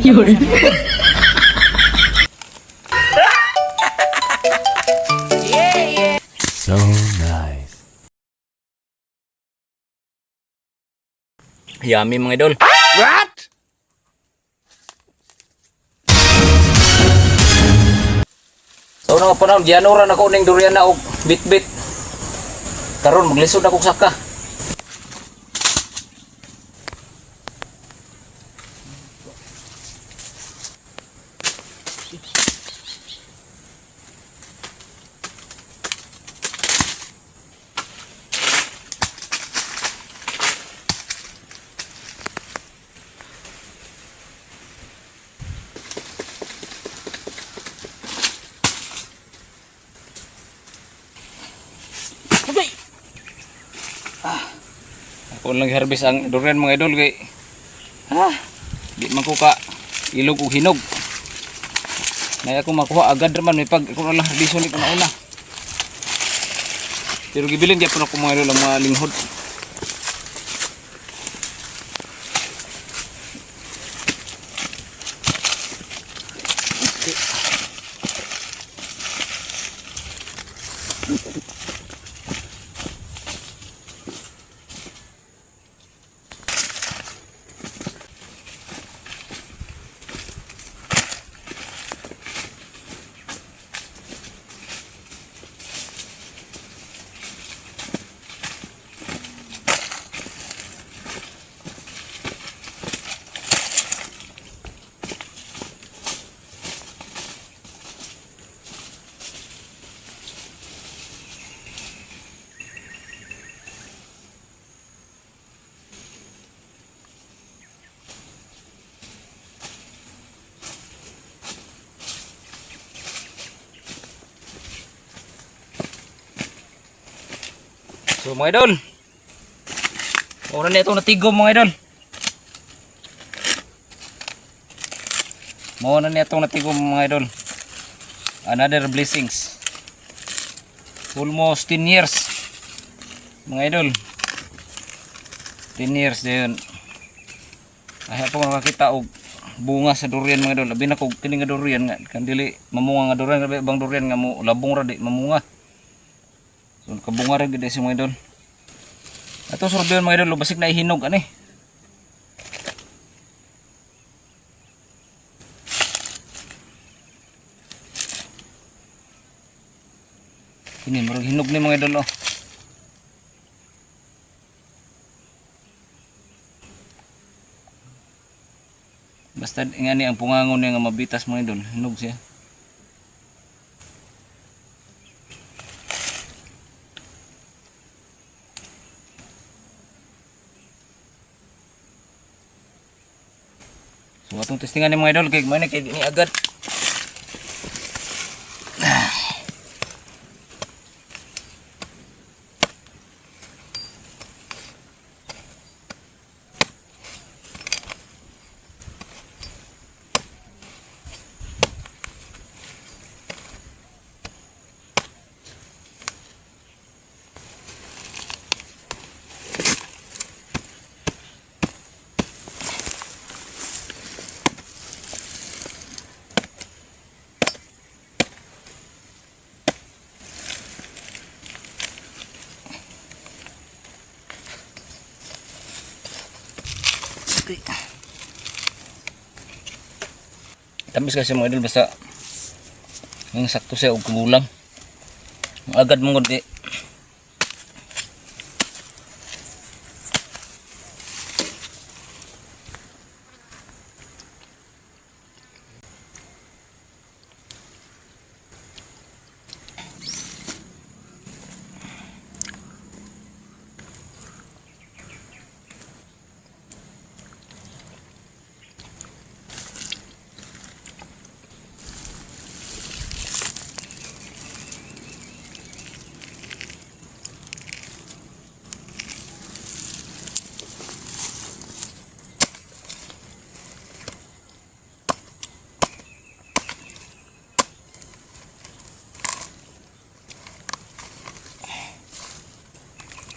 Yun. So nice. Yummy mga idol. What? So na pa na, gianuran ako ning durian na og bit-bit. Karon maglisod ako saka. Ako lang harvest ang durian mga idol kay di man ko ka ilog og hinog. Nay ako makuha agad raman may pag ako lang harveston ko na una. Pero gibilin gyapon ako mga idol ang mga linghod. So mga idol, muna na itong natigom mga idol. Muna na itong natigom mga idol. Another blessings. Almost 10 years mga idol. 10 years din. Ay po nakakita og bunga sa durian mga idol. Labi na kog kini nga durian nga kandili mamunga nga durian, labi bang durian nga mo labong ra di mamunga. So kabunga ra gid si mga idol. Ato sorbeon mga idol, basig na ihinog ani. Ini murag hinog ni mga idol oh. Basta ingani ang pungangon niya nga mabitas mga idol, hinog siya. So atong testingan ni mga idol kay man kay ni agad. Tamis kasi mga idol basta yung sakto siya og kulang. Agad mo gud di.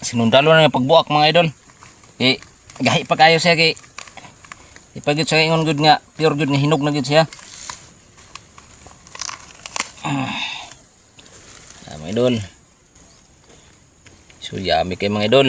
Sinundalo na yung pagbuak mga idol. Gahi pa kayo siya kay Ipagit sa ingon good nga, pure good nga hinog na good siya. Mga idol. So yummy kay mga idol.